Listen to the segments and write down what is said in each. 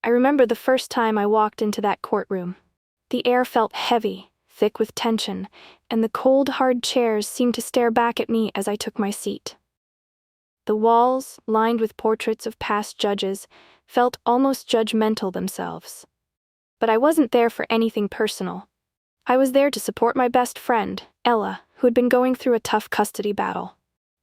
I remember the first time I walked into that courtroom. The air felt heavy, thick with tension, and the cold, hard chairs seemed to stare back at me as I took my seat. The walls, lined with portraits of past judges, felt almost judgmental themselves. But I wasn't there for anything personal. I was there to support my best friend, Ella, who had been going through a tough custody battle.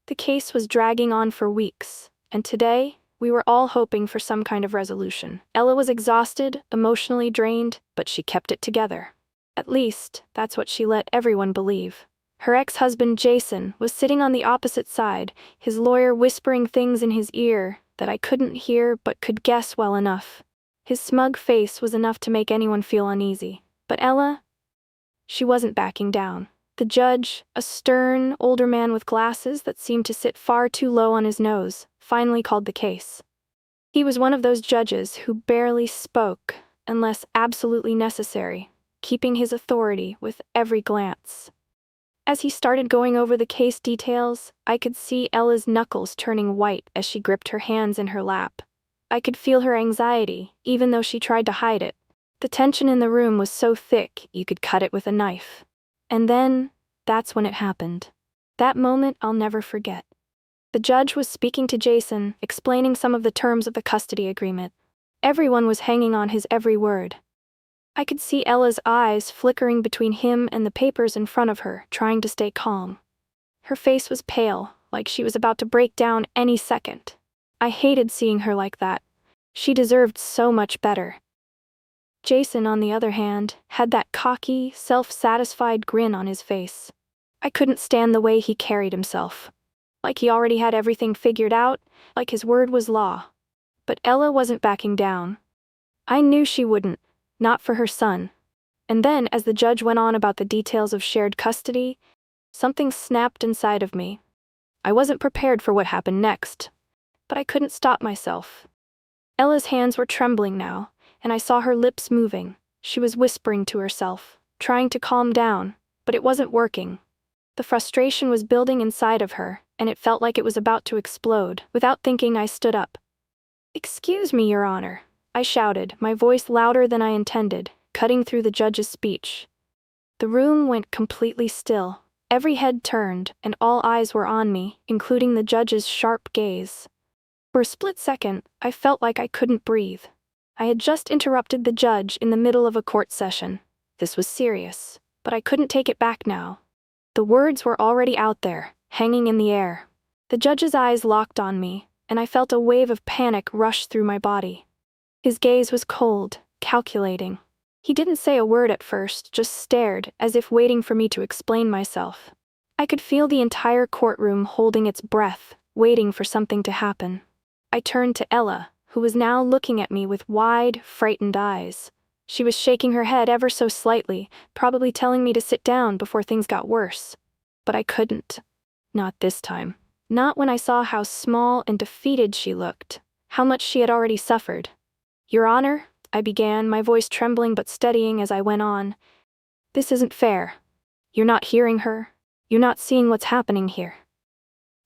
The case was dragging on for weeks, and today, we were all hoping for some kind of resolution. Ella was exhausted, emotionally drained, but she kept it together. At least, that's what she let everyone believe. Her ex-husband, Jason, was sitting on the opposite side, his lawyer whispering things in his ear that I couldn't hear but could guess well enough. His smug face was enough to make anyone feel uneasy. But Ella, she wasn't backing down. The judge, a stern, older man with glasses that seemed to sit far too low on his nose, finally called the case. He was one of those judges who barely spoke unless absolutely necessary, keeping his authority with every glance. As he started going over the case details, I could see Ella's knuckles turning white as she gripped her hands in her lap. I could feel her anxiety, even though she tried to hide it. The tension in the room was so thick you could cut it with a knife. And then, that's when it happened. That moment I'll never forget. The judge was speaking to Jason, explaining some of the terms of the custody agreement. Everyone was hanging on his every word. I could see Ella's eyes flickering between him and the papers in front of her, trying to stay calm. Her face was pale, like she was about to break down any second. I hated seeing her like that. She deserved so much better. Jason, on the other hand, had that cocky, self-satisfied grin on his face. I couldn't stand the way he carried himself. Like he already had everything figured out, like his word was law. But Ella wasn't backing down. I knew she wouldn't, not for her son. And then, as the judge went on about the details of shared custody, something snapped inside of me. I wasn't prepared for what happened next, but I couldn't stop myself. Ella's hands were trembling now, and I saw her lips moving. She was whispering to herself, trying to calm down, but it wasn't working. The frustration was building inside of her, and it felt like it was about to explode. Without thinking, I stood up. "Excuse me, Your Honor," I shouted, my voice louder than I intended, cutting through the judge's speech. The room went completely still. Every head turned, and all eyes were on me, including the judge's sharp gaze. For a split second, I felt like I couldn't breathe. I had just interrupted the judge in the middle of a court session. This was serious, but I couldn't take it back now. The words were already out there, hanging in the air. The judge's eyes locked on me, and I felt a wave of panic rush through my body. His gaze was cold, calculating. He didn't say a word at first, just stared, as if waiting for me to explain myself. I could feel the entire courtroom holding its breath, waiting for something to happen. I turned to Ella, who was now looking at me with wide, frightened eyes. She was shaking her head ever so slightly, probably telling me to sit down before things got worse. But I couldn't. Not this time. Not when I saw how small and defeated she looked, how much she had already suffered. "Your Honor," I began, my voice trembling but steadying as I went on. "This isn't fair. You're not hearing her. You're not seeing what's happening here."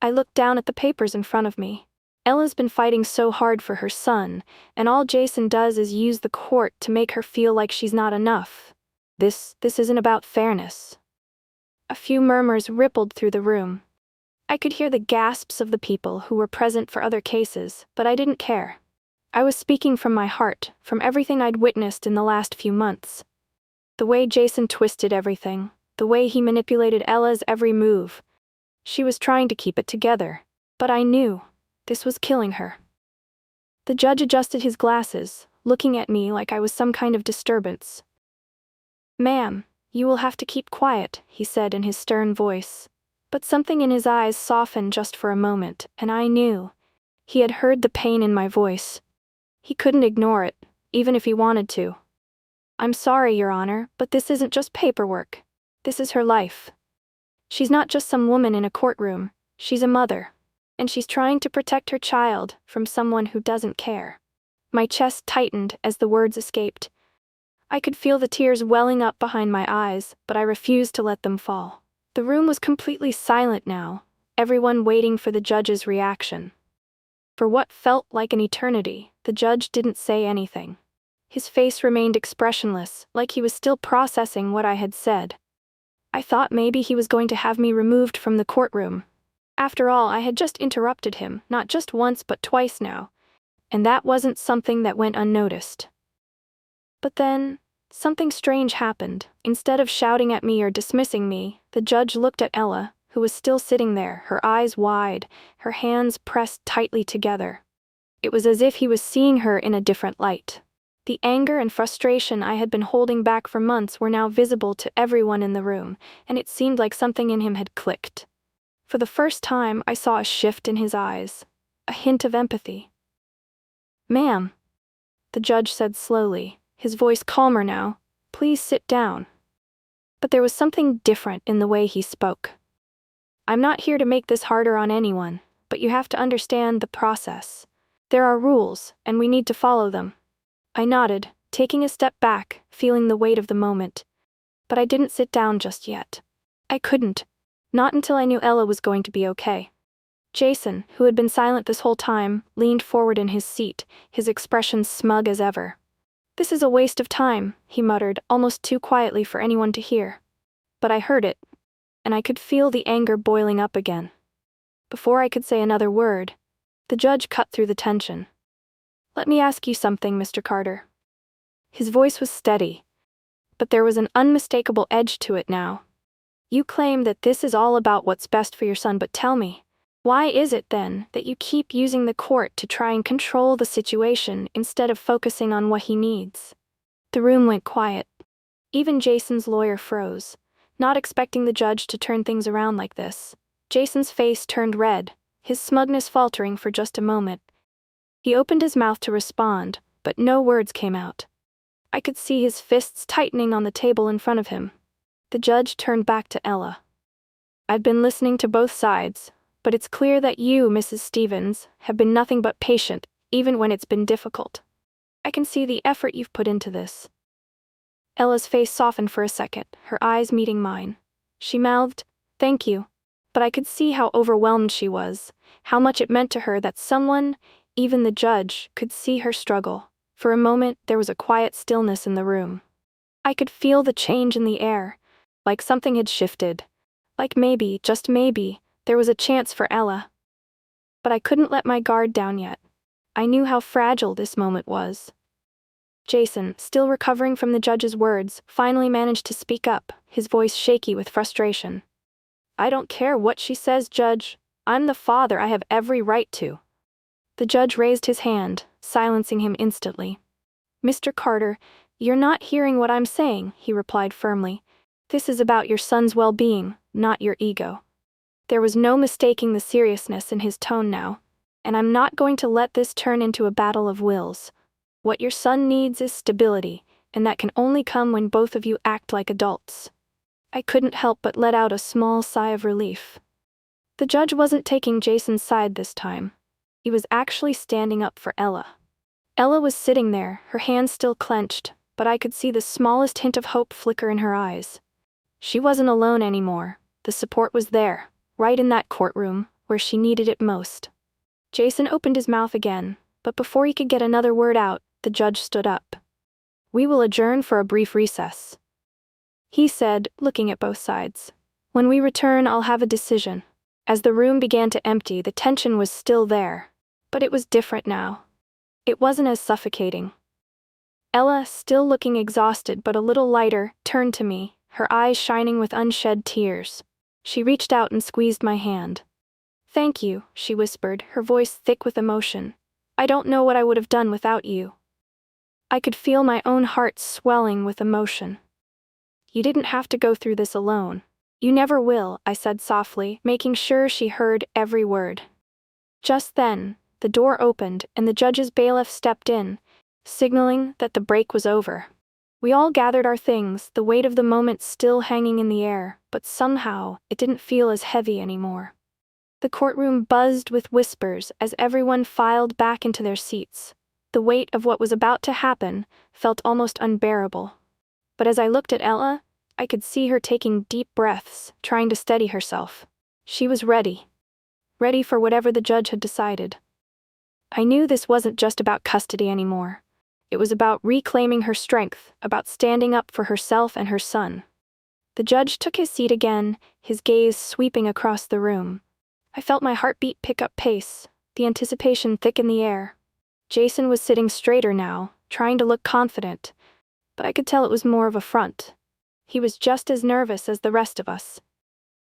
I looked down at the papers in front of me. Ella's been fighting so hard for her son, and all Jason does is use the court to make her feel like she's not enough. This isn't about fairness. A few murmurs rippled through the room. I could hear the gasps of the people who were present for other cases, but I didn't care. I was speaking from my heart, from everything I'd witnessed in the last few months. The way Jason twisted everything, the way he manipulated Ella's every move. She was trying to keep it together, but I knew. This was killing her. The judge adjusted his glasses, looking at me like I was some kind of disturbance. "Ma'am, you will have to keep quiet," he said in his stern voice. But something in his eyes softened just for a moment, and I knew. He had heard the pain in my voice. He couldn't ignore it, even if he wanted to. "I'm sorry, Your Honor, but this isn't just paperwork. This is her life. She's not just some woman in a courtroom. She's a mother. And she's trying to protect her child from someone who doesn't care." My chest tightened as the words escaped. I could feel the tears welling up behind my eyes, but I refused to let them fall. The room was completely silent now, everyone waiting for the judge's reaction. For what felt like an eternity, the judge didn't say anything. His face remained expressionless, like he was still processing what I had said. I thought maybe he was going to have me removed from the courtroom. After all, I had just interrupted him, not just once but twice now, and that wasn't something that went unnoticed. But then, something strange happened. Instead of shouting at me or dismissing me, the judge looked at Ella, who was still sitting there, her eyes wide, her hands pressed tightly together. It was as if he was seeing her in a different light. The anger and frustration I had been holding back for months were now visible to everyone in the room, and it seemed like something in him had clicked. For the first time, I saw a shift in his eyes, a hint of empathy. "Ma'am," the judge said slowly, his voice calmer now, "please sit down." But there was something different in the way he spoke. "I'm not here to make this harder on anyone, but you have to understand the process. There are rules, and we need to follow them." I nodded, taking a step back, feeling the weight of the moment. But I didn't sit down just yet. I couldn't. Not until I knew Ella was going to be okay. Jason, who had been silent this whole time, leaned forward in his seat, his expression smug as ever. "This is a waste of time," he muttered, almost too quietly for anyone to hear. But I heard it, and I could feel the anger boiling up again. Before I could say another word, the judge cut through the tension. "Let me ask you something, Mr. Carter." His voice was steady, but there was an unmistakable edge to it now. "You claim that this is all about what's best for your son, but tell me, why is it then that you keep using the court to try and control the situation instead of focusing on what he needs?" The room went quiet. Even Jason's lawyer froze, not expecting the judge to turn things around like this. Jason's face turned red, his smugness faltering for just a moment. He opened his mouth to respond, but no words came out. I could see his fists tightening on the table in front of him. The judge turned back to Ella. "I've been listening to both sides, but it's clear that you, Mrs. Stevens, have been nothing but patient, even when it's been difficult. I can see the effort you've put into this." Ella's face softened for a second, her eyes meeting mine. She mouthed, "Thank you," but I could see how overwhelmed she was, how much it meant to her that someone, even the judge, could see her struggle. For a moment, there was a quiet stillness in the room. I could feel the change in the air, like something had shifted, like maybe, just maybe, there was a chance for Ella. But I couldn't let my guard down yet. I knew how fragile this moment was. Jason, still recovering from the judge's words, finally managed to speak up, his voice shaky with frustration. "I don't care what she says, Judge. I'm the father. I have every right to." The judge raised his hand, silencing him instantly. "Mr. Carter, you're not hearing what I'm saying," he replied firmly. "This is about your son's well-being, not your ego." There was no mistaking the seriousness in his tone now, and I'm not going to let this turn into a battle of wills. What your son needs is stability, and that can only come when both of you act like adults. I couldn't help but let out a small sigh of relief. The judge wasn't taking Jason's side this time. He was actually standing up for Ella. Ella was sitting there, her hands still clenched, but I could see the smallest hint of hope flicker in her eyes. She wasn't alone anymore. The support was there, right in that courtroom, where she needed it most. Jason opened his mouth again, but before he could get another word out, the judge stood up. "We will adjourn for a brief recess," he said, looking at both sides. "When we return, I'll have a decision." As the room began to empty, the tension was still there, but it was different now. It wasn't as suffocating. Ella, still looking exhausted but a little lighter, turned to me, her eyes shining with unshed tears. She reached out and squeezed my hand. "Thank you," she whispered, her voice thick with emotion. "I don't know what I would have done without you." I could feel my own heart swelling with emotion. "You didn't have to go through this alone. You never will," I said softly, making sure she heard every word. Just then, the door opened and the judge's bailiff stepped in, signaling that the break was over. We all gathered our things, the weight of the moment still hanging in the air, but somehow it didn't feel as heavy anymore. The courtroom buzzed with whispers as everyone filed back into their seats. The weight of what was about to happen felt almost unbearable. But as I looked at Ella, I could see her taking deep breaths, trying to steady herself. She was ready. Ready for whatever the judge had decided. I knew this wasn't just about custody anymore. It was about reclaiming her strength, about standing up for herself and her son. The judge took his seat again, his gaze sweeping across the room. I felt my heartbeat pick up pace, the anticipation thick in the air. Jason was sitting straighter now, trying to look confident, but I could tell it was more of a front. He was just as nervous as the rest of us.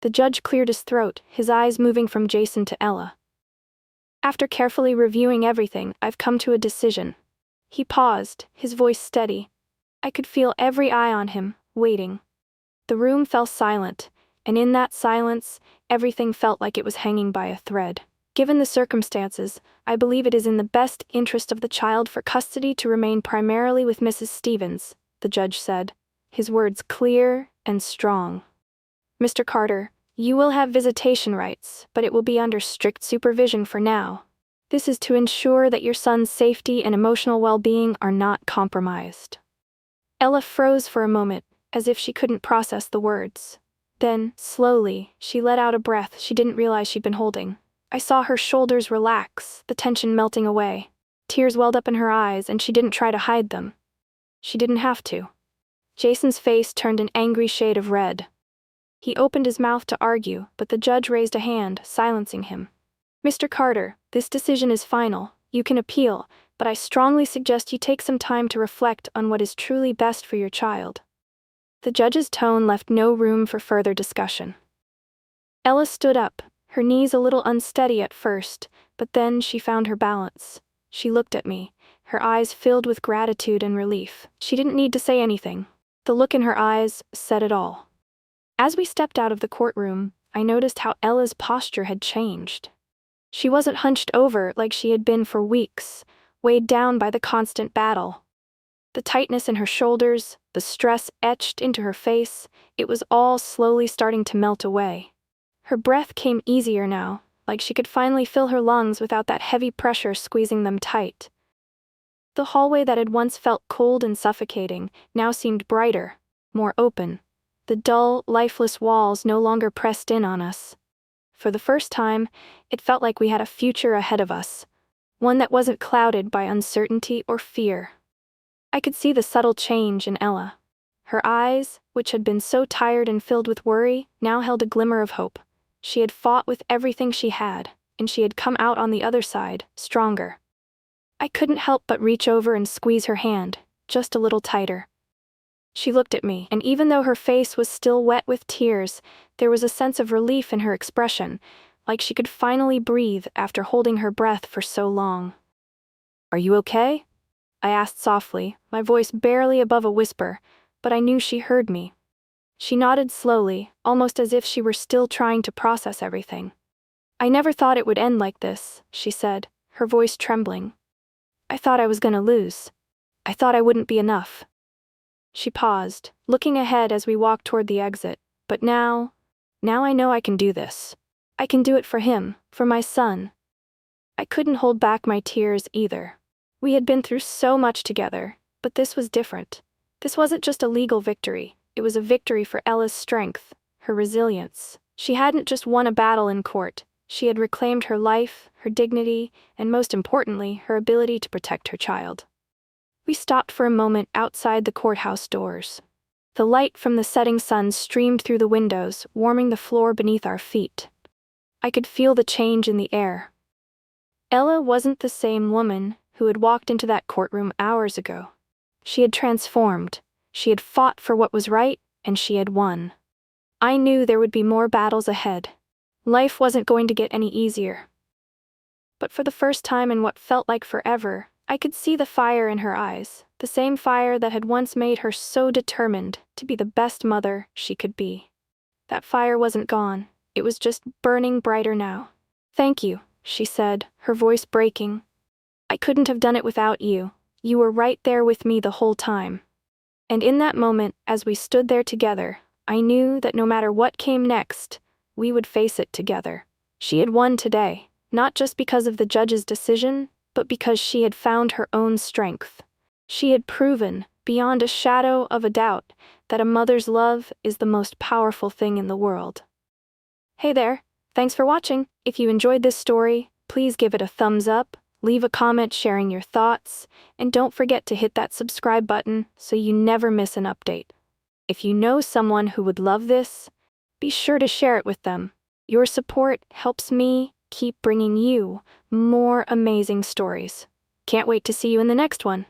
The judge cleared his throat, his eyes moving from Jason to Ella. After carefully reviewing everything, I've come to a decision. He paused, his voice steady. I could feel every eye on him, waiting. The room fell silent, and in that silence, everything felt like it was hanging by a thread. Given the circumstances, I believe it is in the best interest of the child for custody to remain primarily with Mrs. Stevens, the judge said, his words clear and strong. Mr. Carter, you will have visitation rights, but it will be under strict supervision for now. This is to ensure that your son's safety and emotional well-being are not compromised. Ella froze for a moment, as if she couldn't process the words. Then, slowly, she let out a breath she didn't realize she'd been holding. I saw her shoulders relax, the tension melting away. Tears welled up in her eyes, and she didn't try to hide them. She didn't have to. Jason's face turned an angry shade of red. He opened his mouth to argue, but the judge raised a hand, silencing him. Mr. Carter, this decision is final. You can appeal, but I strongly suggest you take some time to reflect on what is truly best for your child. The judge's tone left no room for further discussion. Ella stood up, her knees a little unsteady at first, but then she found her balance. She looked at me, her eyes filled with gratitude and relief. She didn't need to say anything. The look in her eyes said it all. As we stepped out of the courtroom, I noticed how Ella's posture had changed. She wasn't hunched over like she had been for weeks, weighed down by the constant battle. The tightness in her shoulders, the stress etched into her face, it was all slowly starting to melt away. Her breath came easier now, like she could finally fill her lungs without that heavy pressure squeezing them tight. The hallway that had once felt cold and suffocating now seemed brighter, more open. The dull, lifeless walls no longer pressed in on us. For the first time, it felt like we had a future ahead of us, one that wasn't clouded by uncertainty or fear. I could see the subtle change in Ella. Her eyes, which had been so tired and filled with worry, now held a glimmer of hope. She had fought with everything she had, and she had come out on the other side, stronger. I couldn't help but reach over and squeeze her hand, just a little tighter. She looked at me, and even though her face was still wet with tears, there was a sense of relief in her expression, like she could finally breathe after holding her breath for so long. "Are you okay?" I asked softly, my voice barely above a whisper, but I knew she heard me. She nodded slowly, almost as if she were still trying to process everything. "I never thought it would end like this," she said, her voice trembling. "I thought I was gonna lose. I thought I wouldn't be enough." She paused, looking ahead as we walked toward the exit. "But now I know I can do this. I can do it for him, for my son." I couldn't hold back my tears either. We had been through so much together, but this was different. This wasn't just a legal victory, it was a victory for Ella's strength, her resilience. She hadn't just won a battle in court, she had reclaimed her life, her dignity, and most importantly, her ability to protect her child. We stopped for a moment outside the courthouse doors. The light from the setting sun streamed through the windows, warming the floor beneath our feet. I could feel the change in the air. Ella wasn't the same woman who had walked into that courtroom hours ago. She had transformed, she had fought for what was right, and she had won. I knew there would be more battles ahead. Life wasn't going to get any easier. But for the first time in what felt like forever, I could see the fire in her eyes, the same fire that had once made her so determined to be the best mother she could be. That fire wasn't gone, it was just burning brighter now. "Thank you," she said, her voice breaking. "I couldn't have done it without you. You were right there with me the whole time." And in that moment, as we stood there together, I knew that no matter what came next, we would face it together. She had won today, not just because of the judge's decision, but because she had found her own strength. She had proven, beyond a shadow of a doubt, that a mother's love is the most powerful thing in the world. Hey there, thanks for watching. If you enjoyed this story, please give it a thumbs up, Leave a comment sharing your thoughts, and don't forget to hit that subscribe button so you never miss an update. If you know someone who would love this, be sure to share it with them. Your support helps me keep bringing you more amazing stories. Can't wait to see you in the next one.